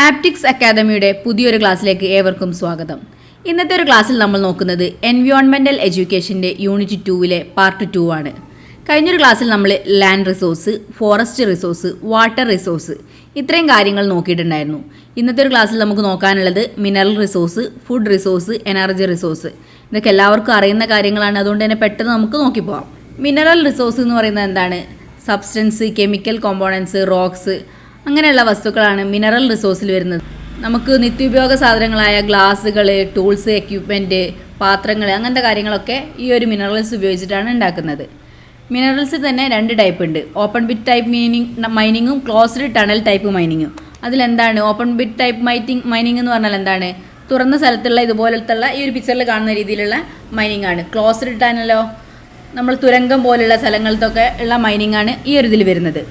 Optics അക്കാദമിയുടെ പുതിയൊരു ക്ലാസ്സിലേക്ക് ഏവർക്കും സ്വാഗതം. ഇന്നത്തെ ഒരു ക്ലാസ്സിൽ നമ്മൾ നോക്കുന്നത് എൻവയോൺമെൻറ്റൽ എഡ്യൂക്കേഷൻ്റെ യൂണിറ്റ് 2 പാർട്ട് 2 ആണ്. കഴിഞ്ഞൊരു ക്ലാസ്സിൽ നമ്മൾ land resource, forest resource, water resource ഇത്രയും കാര്യങ്ങൾ നോക്കിയിട്ടുണ്ടായിരുന്നു. ഇന്നത്തെ ഒരു ക്ലാസ്സിൽ നമുക്ക് നോക്കാനുള്ളത് mineral resource, food resource, energy resource. ഇതൊക്കെ എല്ലാവർക്കും അറിയുന്ന കാര്യങ്ങളാണ്, അതുകൊണ്ട് തന്നെ പെട്ടെന്ന് നമുക്ക് നോക്കിപ്പോവാം. മിനറൽ റിസോഴ്സ് എന്ന് പറയുന്നത് എന്താണ്? സബ്സ്റ്റൻസ്, കെമിക്കൽ കോമ്പോണൻസ്, റോക്സ് അങ്ങനെയുള്ള വസ്തുക്കളാണ് മിനറൽ റിസോഴ്സിൽ വരുന്നത്. നമുക്ക് നിത്യോപയോഗ സാധനങ്ങളായ ഗ്ലാസ്സുകൾ, ടൂൾസ്, എക്യുപ്മെൻറ്റ്, പാത്രങ്ങൾ അങ്ങനത്തെ കാര്യങ്ങളൊക്കെ ഈ ഒരു മിനറൽസ് ഉപയോഗിച്ചിട്ടാണ് ഉണ്ടാക്കുന്നത്. മിനറൽസിൽ തന്നെ 2 ടൈപ്പ് ഉണ്ട്. ഓപ്പൺ ബിറ്റ് ടൈപ്പ് മൈനിങ്ങും ക്ലോസ്ഡ് ടണൽ ടൈപ്പ് മൈനിങ്ങും. അതിലെന്താണ് ഓപ്പൺ ബിറ്റ് ടൈപ്പ് മൈനിങ് എന്ന് പറഞ്ഞാൽ എന്താണ്? തുറന്ന സ്ഥലത്തുള്ള ഇതുപോലത്തുള്ള ഈ ഒരു പിക്ചറിൽ കാണുന്ന രീതിയിലുള്ള മൈനിങ് ആണ്. ക്ലോസ്ഡ് ടണലോ നമ്മൾ തുരങ്കം പോലുള്ള സ്ഥലങ്ങളിലൊക്കെ ഉള്ള മൈനിങ് ആണ് ഈ ഒരു ഇതിൽ വരുന്നത്.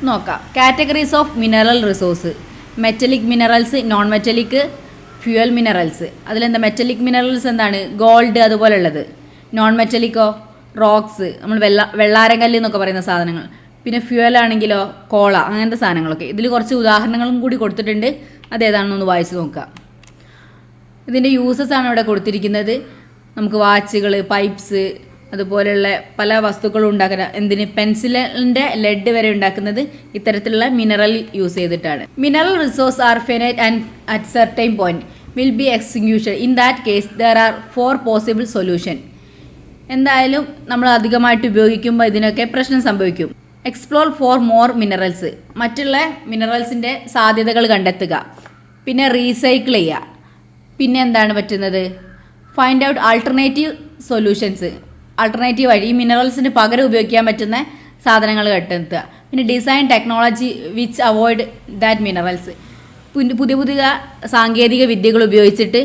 നോക്കാം. Categories of mineral resource: metallic minerals, non metallic, fuel minerals. അതിലെന്താ മെറ്റലിക് മിനറൽസ് എന്താണ്? ഗോൾഡ് അതുപോലുള്ളത്. നോൺ മെറ്റലിക്കോ റോക്സ്, നമ്മൾ വെള്ളാരങ്കല്ല് എന്നൊക്കെ പറയുന്ന സാധനങ്ങൾ. പിന്നെ ഫ്യൂവൽ ആണെങ്കിലോ കോള, അങ്ങനത്തെ സാധനങ്ങളൊക്കെ. ഇതിൽ കുറച്ച് ഉദാഹരണങ്ങളും കൂടി കൊടുത്തിട്ടുണ്ട്, അതേതാണെന്നൊന്ന് വായിച്ച് നോക്കാം. ഇതിൻ്റെ യൂസസ് ആണ് ഇവിടെ കൊടുത്തിരിക്കുന്നത്. നമുക്ക് വാച്ചുകൾ, പൈപ്പ്സ് അതുപോലെയുള്ള പല വസ്തുക്കളും ഉണ്ടാക്കുന്ന, എന്തിന് പെൻസിലിൻ്റെ ലെഡ് വരെ ഉണ്ടാക്കുന്നത് ഇത്തരത്തിലുള്ള മിനറൽ യൂസ് ചെയ്തിട്ടാണ്. Mineral resource are finite and at certain point will be extinguished. In that case there are 4 possible solution. എന്തായാലും നമ്മൾ അധികമായിട്ട് ഉപയോഗിക്കുമ്പോൾ ഇതിനൊക്കെ പ്രശ്നം സംഭവിക്കും. എക്സ്പ്ലോർ ഫോർ മോർ മിനറൽസ്, മറ്റുള്ള മിനറൽസിൻ്റെ സാധ്യതകൾ കണ്ടെത്തുക. പിന്നെ റീസൈക്കിൾ ചെയ്യുക. പിന്നെ എന്താണ് പറ്റുന്നത്? Find out alternative solutions, alternative വഴി ഈ മിനറൽസിന് പകരം ഉപയോഗിക്കാൻ പറ്റുന്ന സാധനങ്ങൾ കണ്ടെത്തുക. പിന്നെ design technology which avoid that minerals, പുതിയ പുതിയ സാങ്കേതിക വിദ്യകൾ ഉപയോഗിച്ചിട്ട്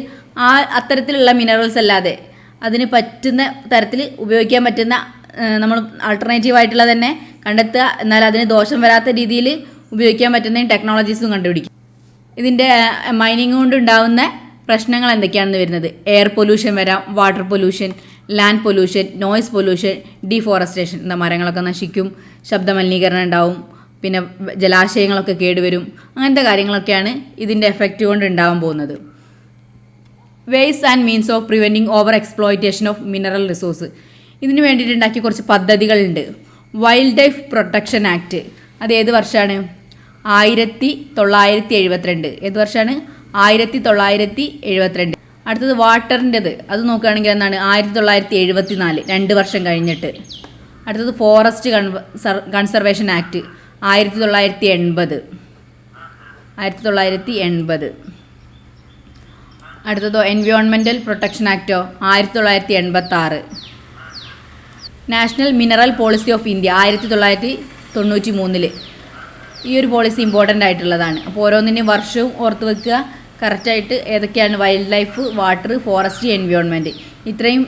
അത്തരത്തിലുള്ള മിനറൽസ് അല്ലാതെ അതിന് പറ്റുന്ന തരത്തിൽ ഉപയോഗിക്കാൻ പറ്റുന്ന നമ്മൾ ആൾട്ടർനേറ്റീവായിട്ടുള്ള തന്നെ കണ്ടെത്തുക. എന്നാൽ അതിന് ദോഷം വരാത്ത രീതിയിൽ ഉപയോഗിക്കാൻ പറ്റുന്ന ടെക്നോളജീസും കണ്ടുപിടിക്കും. ഇതിൻ്റെ മൈനിങ് കൊണ്ടുണ്ടാവുന്ന പ്രശ്നങ്ങൾ എന്തൊക്കെയാണെന്ന് വരുന്നത്: എയർ പൊല്യൂഷൻ വരാം, water pollution, land pollution, noise pollution, deforestation. എന്താ മരങ്ങളൊക്കെ നശിക്കും, ശബ്ദമലിനീകരണം ഉണ്ടാവും, പിന്നെ ജലാശയങ്ങളൊക്കെ കേടുവരും. അങ്ങനത്തെ കാര്യങ്ങളൊക്കെയാണ് ഇതിൻ്റെ എഫക്റ്റ് കൊണ്ട് ഉണ്ടാവാൻ പോകുന്നത്. Ways and means of preventing over exploitation of mineral resource. ഇതിന് വേണ്ടിയിട്ട് ഉണ്ടാക്കിയ കുറച്ച് പദ്ധതികളുണ്ട്. വൈൽഡ് ലൈഫ് പ്രൊട്ടക്ഷൻ ആക്ട്, അത് ഏത് വർഷമാണ്? 1972. ഏത് വർഷമാണ്? 1972. അടുത്തത് വാട്ടറിൻ്റെത്, അത് നോക്കുകയാണെങ്കിൽ എന്താണ്? 1974, 2 വർഷം കഴിഞ്ഞിട്ട്. അടുത്തത് ഫോറസ്റ്റ് കൺസർവേഷൻ ആക്ട് 1980. അടുത്തതോ എൻവയോൺമെൻറ്റൽ പ്രൊട്ടക്ഷൻ ആക്റ്റോ 1986. National mineral policy of India 1993. ഈ ഒരു പോളിസി ഇമ്പോർട്ടൻ്റ് ആയിട്ടുള്ളതാണ്. അപ്പോൾ ഓരോന്നിൻ്റെയും വർഷവും ഓർത്ത് വെക്കുക കറക്റ്റായിട്ട്. ഏതൊക്കെയാണ്? Wild life, water, forest, environment. ഇത്രയും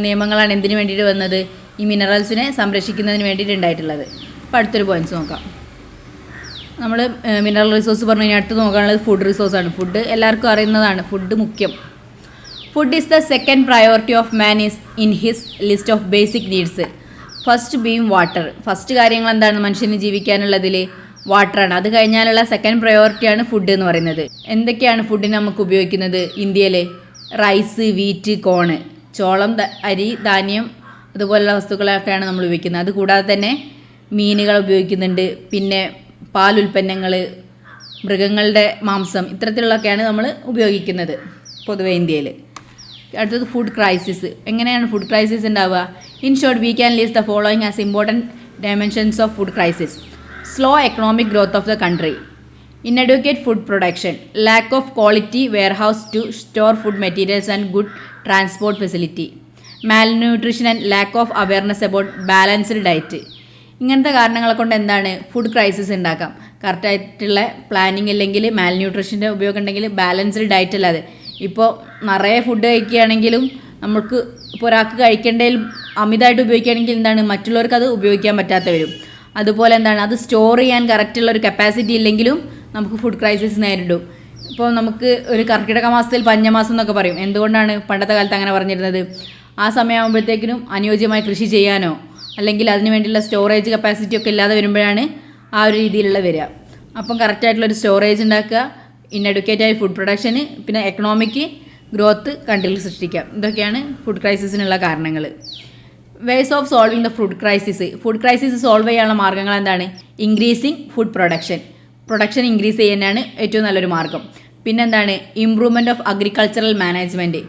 നിയമങ്ങളാണ് എന്തിനു വേണ്ടിയിട്ട് വന്നത്? ഈ മിനറൽസിനെ സംരക്ഷിക്കുന്നതിന് വേണ്ടിയിട്ട് ഉണ്ടായിട്ടുള്ളത്. അപ്പോൾ അടുത്തൊരു പോയിൻറ്റ്സ് നോക്കാം. നമ്മൾ മിനറൽ റിസോഴ്സ് പറഞ്ഞു കഴിഞ്ഞാൽ അടുത്ത് നോക്കാനുള്ളത് ഫുഡ് റിസോഴ്സാണ്. ഫുഡ് എല്ലാവർക്കും അറിയുന്നതാണ്, ഫുഡ് മുഖ്യം. Food is the second priority of man is in his list of basic needs. First beam water. First കാര്യങ്ങൾ എന്താണ് മനുഷ്യന് ജീവിക്കാനുള്ളതിൽ? വാട്ടറാണ്. അത് കഴിഞ്ഞാലുള്ള സെക്കൻഡ് പ്രയോറിറ്റിയാണ് ഫുഡ് എന്ന് പറയുന്നത്. എന്തൊക്കെയാണ് ഫുഡിന് നമുക്ക് ഉപയോഗിക്കുന്നത് ഇന്ത്യയിൽ? റൈസ്, വീറ്റ്, കോണ്, ചോളം, അരി, ധാന്യം അതുപോലുള്ള വസ്തുക്കളൊക്കെയാണ് നമ്മൾ ഉപയോഗിക്കുന്നത്. അതുകൂടാതെ തന്നെ മീനുകൾ ഉപയോഗിക്കുന്നുണ്ട്. പിന്നെ പാലുൽപ്പന്നങ്ങൾ, മൃഗങ്ങളുടെ മാംസം, ഇത്തരത്തിലുള്ളതൊക്കെയാണ് നമ്മൾ ഉപയോഗിക്കുന്നത് പൊതുവെ ഇന്ത്യയിൽ. അടുത്തത് ഫുഡ് ക്രൈസിസ്. എങ്ങനെയാണ് ഫുഡ് ക്രൈസിസ് ഉണ്ടാവുക? In short we can list the following as important dimensions of food crisis: slow economic growth of the country, inadequate food production, lack of quality warehouse to store food materials and good transport facility, malnutrition and lack of awareness about balanced diet. ഇങ്ങനത്തെ കാരണങ്ങളെ കൊണ്ട് എന്താണ് food crisis ഉണ്ടാക്കാം. കറക്റ്റായിട്ടുള്ള planning ഇല്ലെങ്കിൽ, മാൽന്യൂട്രീഷൻ്റെ ഉപയോഗം ഉണ്ടെങ്കിൽ, balanced diet അല്ലാതെ ഇപ്പോൾ നിറയെ ഫുഡ് കഴിക്കുകയാണെങ്കിലും നമുക്ക് ഇപ്പോൾ ഒരാൾക്ക് കഴിക്കേണ്ടതിൽ അമിതമായിട്ട് ഉപയോഗിക്കുകയാണെങ്കിൽ എന്താണ് മറ്റുള്ളവർക്ക് അത് ഉപയോഗിക്കാൻ പറ്റാത്ത വരും. അതുപോലെ എന്താണ് അത് സ്റ്റോർ ചെയ്യാൻ കറക്റ്റുള്ള ഒരു കപ്പാസിറ്റി ഇല്ലെങ്കിലും നമുക്ക് ഫുഡ് ക്രൈസിസ് നേരിടും. ഇപ്പോൾ നമുക്ക് ഒരു കർക്കിടക മാസത്തിൽ പഞ്ഞമാസം എന്നൊക്കെ പറയും. എന്തുകൊണ്ടാണ് പണ്ടത്തെ കാലത്ത് അങ്ങനെ പറഞ്ഞിരുന്നത്? ആ സമയമാകുമ്പോഴത്തേക്കിനും അനുയോജ്യമായി കൃഷി ചെയ്യാനോ അല്ലെങ്കിൽ അതിന് വേണ്ടിയുള്ള സ്റ്റോറേജ് കപ്പാസിറ്റി ഒക്കെ ഇല്ലാതെ വരുമ്പോഴാണ് ആ ഒരു രീതിയിലുള്ള വരിക. അപ്പം കറക്റ്റായിട്ടുള്ളൊരു സ്റ്റോറേജ് ഉണ്ടാക്കുക, ഇൻഎഡ്യൂക്കേറ്റഡ് ഫുഡ് പ്രൊഡക്ഷന്, പിന്നെ എക്കണോമിക് ഗ്രോത്ത് കൺട്രിയിൽ സൃഷ്ടിക്കാം. ഇതൊക്കെയാണ് ഫുഡ് ക്രൈസിസിനുള്ള കാരണങ്ങൾ. Ways of solving the food crisis solve ചെയ്യാനുള്ള മാർഗ്ഗങ്ങൾ എന്താണ്? ഇൻക്രീസിങ് ഫുഡ് പ്രൊഡക്ഷൻ ഇൻക്രീസ് ചെയ്യാനാണ് ഏറ്റവും നല്ലൊരു മാർഗ്ഗം. പിന്നെന്താണ്? ഇംപ്രൂവ്മെൻറ്റ് ഓഫ് അഗ്രികൾച്ചറൽ മാനേജ്മെൻറ്റ്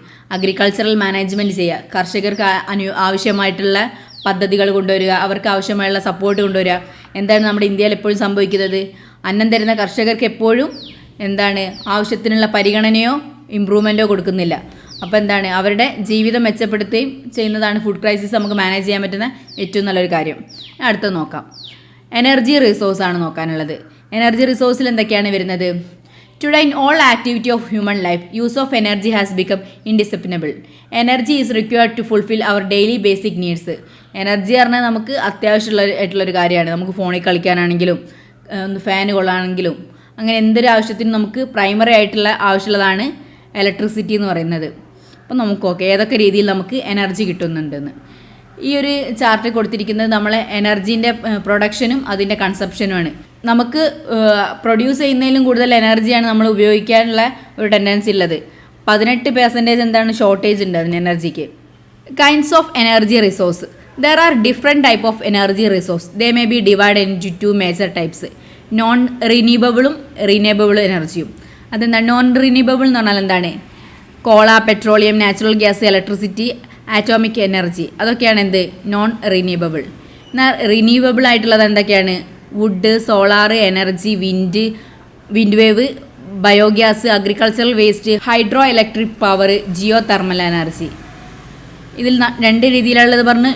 ചെയ്യുക. കർഷകർക്ക് ആവശ്യമായിട്ടുള്ള പദ്ധതികൾ കൊണ്ടുവരിക, അവർക്ക് ആവശ്യമായുള്ള സപ്പോർട്ട് കൊണ്ടുവരിക. എന്താണ് നമ്മുടെ ഇന്ത്യയിൽ എപ്പോഴും സംഭവിക്കുന്നത്? അന്നം തരുന്ന കർഷകർക്ക് എപ്പോഴും എന്താണ് ആവശ്യത്തിനുള്ള പരിഗണനയോ ഇമ്പ്രൂവ്മെൻറ്റോ കൊടുക്കുന്നില്ല. അപ്പോൾ എന്താണ് അവരുടെ ജീവിതം മെച്ചപ്പെടുത്തുകയും ചെയ്യുന്നതാണ് ഫുഡ് ക്രൈസിസ് നമുക്ക് മാനേജ് ചെയ്യാൻ പറ്റുന്ന ഏറ്റവും നല്ലൊരു കാര്യം. അടുത്തത് നോക്കാം. എനർജി റിസോഴ്സാണ് നോക്കാനുള്ളത്. എനർജി റിസോഴ്സിൽ എന്തൊക്കെയാണ് വരുന്നത്? Today in all activity of human life use of energy has become indispensable. Energy is required to fulfil our daily basic needs. Energy പറഞ്ഞാൽ നമുക്ക് അത്യാവശ്യമായിട്ടുള്ളൊരു കാര്യമാണ്. നമുക്ക് ഫോണിൽ കളിക്കാനാണെങ്കിലും ഫാൻ കൊള്ളാണെങ്കിലും അങ്ങനെ എന്തൊരു ആവശ്യത്തിനും നമുക്ക് പ്രൈമറി ആയിട്ടുള്ള ആവശ്യമുള്ളതാണ് ഇലക്ട്രിസിറ്റി എന്ന് പറയുന്നത്. അപ്പം നമുക്ക് ഏതൊക്കെ രീതിയിൽ നമുക്ക് എനർജി കിട്ടുന്നുണ്ടെന്ന് ഈ ഒരു ചാർട്ടിൽ കൊടുത്തിരിക്കുന്നത് നമ്മളെ എനർജീൻ്റെ പ്രൊഡക്ഷനും അതിൻ്റെ കൺസപ്ഷനുമാണ്. നമുക്ക് പ്രൊഡ്യൂസ് ചെയ്യുന്നതിലും കൂടുതൽ എനർജിയാണ് നമ്മൾ ഉപയോഗിക്കാനുള്ള ഒരു ടെൻഡൻസി ഉള്ളത്. 18% എന്താണ് ഷോർട്ടേജ് ഉണ്ട് അതിന് എനർജിക്ക്. Kinds of energy resource. There are different type of energy resource. They may be divide into major types. Non റിന്യൂവബിളും റിന്യൂവബിൾ എനർജിയും. അതെന്താണ് നോൺ റിന്യൂവബിൾ എന്ന് പറഞ്ഞാൽ എന്താണ്? Coal, petroleum, natural gas, electricity, atomic energy, അതൊക്കെയാണ് എന്ത്? Non renewable. എന്നാൽ renewable ആയിട്ടുള്ളത് എന്തൊക്കെയാണ്? Wood, solar energy, wind wave, biogas, agricultural waste, hydro electric power, geothermal energy. ഇതിൽ 2 രീതിയിലുള്ളത് പറഞ്ഞ്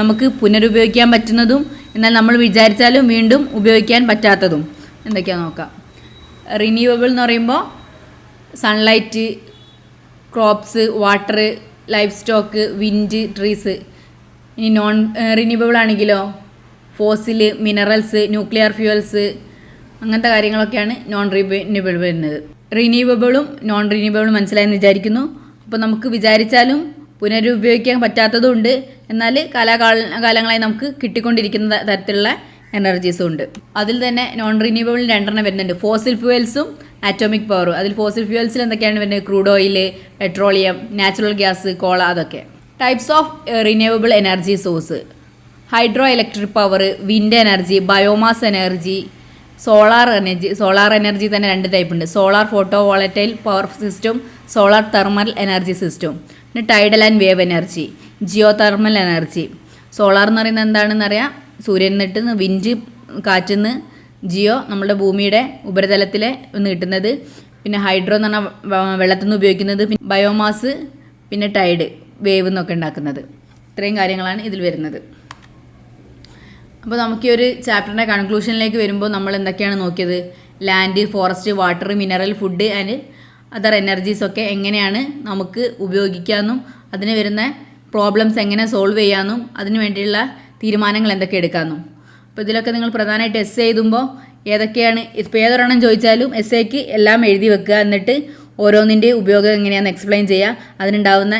നമുക്ക് പുനരുപയോഗിക്കാൻ പറ്റുന്നതും എന്നാൽ നമ്മൾ വിചാരിച്ചാലും വീണ്ടും ഉപയോഗിക്കാൻ പറ്റാത്തതും എന്തൊക്കെയാണെന്ന് നോക്കാം. റിന്യൂവബിൾ എന്ന് പറയുമ്പോൾ sunlight, crops, water, life stock, wind, trees. ഇനി നോൺ റിന്യൂവബിൾ ആണെങ്കിലോ ഫോസിൽ, മിനറൽസ്, ന്യൂക്ലിയർ ഫ്യൂവൽസ്, അങ്ങനത്തെ കാര്യങ്ങളൊക്കെയാണ് നോൺ റിന്യൂവബിൾ വരുന്നത്. റിന്യൂവബിളും നോൺ റിന്യൂവബിളും മനസ്സിലായെന്ന് വിചാരിക്കുന്നു. അപ്പോൾ നമുക്ക് വിചാരിച്ചാലും പുനരുപയോഗിക്കാൻ പറ്റാത്തതും ഉണ്ട്, എന്നാൽ കാലാകാലങ്ങളായി നമുക്ക് കിട്ടിക്കൊണ്ടിരിക്കുന്ന തരത്തിലുള്ള എനർജീസും ഉണ്ട്. അതിൽ തന്നെ നോൺ റിന്യൂവബിൾ 2 വരുന്നുണ്ട്. ഫോസിൽ ഫ്യൂവൽസും ആറ്റോമിക് പവറും. അതിൽ ഫോസിൽ ഫ്യൂവൽസിൽ എന്തൊക്കെയാണ് വരുന്നത്? Crude oil, petroleum, natural gas, coal, അതൊക്കെ. Types of renewable energy source. Hydro electric power, wind energy, biomass energy, solar energy തന്നെ 2 ടൈപ്പ് ഉണ്ട്. Solar photovoltaic power system, solar thermal energy system. പിന്നെ tidal and wave energy, geothermal energy. Solar എന്ന് പറയുന്നത് എന്താണെന്ന് അറിയാം, സൂര്യനിൽ നിന്നിട്ട്, wind കാറ്റിന്ന്, Jio നമ്മുടെ ഭൂമിയുടെ ഉപരിതലത്തിൽ നിന്ന് കിട്ടുന്നത്. പിന്നെ ഹൈഡ്രോ എന്ന് പറഞ്ഞാൽ വെള്ളത്തിൽ നിന്ന് ഉപയോഗിക്കുന്നത്. പിന്നെ ബയോമാസ്, പിന്നെ ടൈഡ്, വേവ് എന്നൊക്കെ ഉണ്ടാക്കുന്നത്. ഇത്രയും കാര്യങ്ങളാണ് ഇതിൽ വരുന്നത്. അപ്പോൾ നമുക്ക് ഈ ഒരു ചാപ്റ്ററിൻ്റെ കൺക്ലൂഷനിലേക്ക് വരുമ്പോൾ നമ്മൾ എന്തൊക്കെയാണ് നോക്കിയത്? Land, forest, water, mineral, food and other എനർജീസൊക്കെ എങ്ങനെയാണ് നമുക്ക് ഉപയോഗിക്കാമെന്നും അതിന് വരുന്ന പ്രോബ്ലംസ് എങ്ങനെ സോൾവ് ചെയ്യാമെന്നും അതിന് വേണ്ടിയുള്ള തീരുമാനങ്ങൾ എന്തൊക്കെ എടുക്കാമെന്നും. അപ്പോൾ ഇതിലൊക്കെ നിങ്ങൾ പ്രധാനമായിട്ട് എസ് എഴുതുമ്പോൾ ഏതൊക്കെയാണ്, ഇപ്പോൾ ഏതൊരെണ്ണം ചോദിച്ചാലും എസ് എക്ക് എല്ലാം എഴുതി വെക്കുക. എന്നിട്ട് ഓരോന്നിൻ്റെ ഉപയോഗം എങ്ങനെയാണെന്ന് എക്സ്പ്ലെയിൻ ചെയ്യുക. അതിനുണ്ടാവുന്ന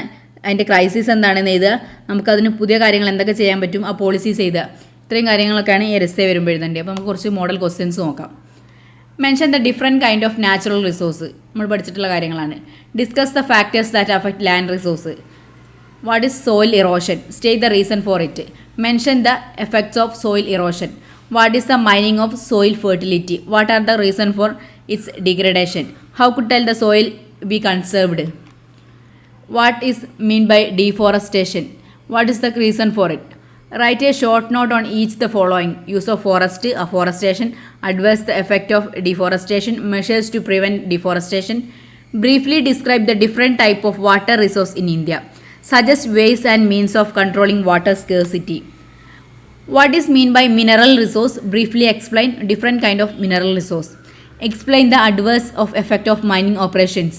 അതിൻ്റെ ക്രൈസിസ് എന്താണെന്ന് എഴുതുക. നമുക്കതിന് പുതിയ കാര്യങ്ങൾ എന്തൊക്കെ ചെയ്യാൻ പറ്റും ആ പോളിസീസ് എഴുതുക. ഇത്രയും കാര്യങ്ങളൊക്കെയാണ് ഈ എസ് എ വരുമ്പോൾ എഴുതേണ്ടത്. അപ്പോൾ നമുക്ക് കുറച്ച് മോഡൽ ക്വസ്റ്റ്യൻസ് നോക്കാം. Mention the different kind of natural resource. നമ്മൾ പഠിച്ചിട്ടുള്ള കാര്യങ്ങളാണ്. Discuss the factors that affect land resource. What is soil erosion? State the reason for it. Mention the effects of soil erosion. What is the mining of soil fertility? What are the reason for its degradation? How could tell the soil be conserved? What is mean by deforestation? What is the reason for it? Write a short note on each the following. Use of forest, afforestation, adverse the effect of deforestation, measures to prevent deforestation. Briefly describe the different type of water resource in India. Suggest ways and means of controlling water scarcity. What is mean by mineral resource? Briefly explain different kind of mineral resource. Explain the adverse of effect of mining operations.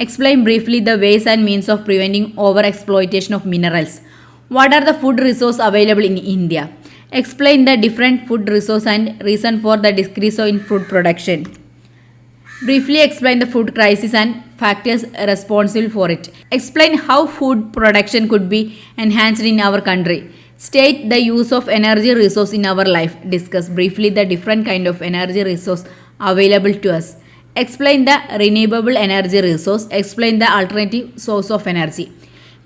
Explain briefly the ways and means of preventing over exploitation of minerals. What are the food resources available in India? Explain the different food resource and reason for the decrease in food production. Briefly explain the food crisis and factors responsible for it. Explain how food production could be enhanced in our country. State the use of energy resource in our life. Discuss briefly the different kind of energy resource available to us. Explain the renewable energy resource, explain the alternative source of energy.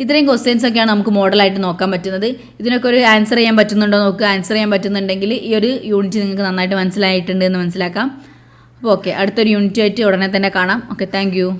ഇത്രയും questions ഒക്കെയാണ് നമുക്ക് മോഡലായിട്ട് നോക്കാൻ പറ്റുന്നത്. ഇതിനൊക്കെ ഒരു answer ചെയ്യാൻ പറ്റുന്നുണ്ടോ നോക്കുക. ആൻസർ ചെയ്യാൻ പറ്റുന്നുണ്ടെങ്കിൽ ഈ ഒരു യൂണിറ്റ് നിങ്ങൾക്ക് നന്നായിട്ട് മനസ്സിലായിട്ടുണ്ട് എന്ന് മനസ്സിലാക്കാം. അപ്പോൾ ഓക്കെ, അടുത്തൊരു യൂണിറ്റ് ആയിട്ട് ഉടനെ തന്നെ കാണാം. Okay, thank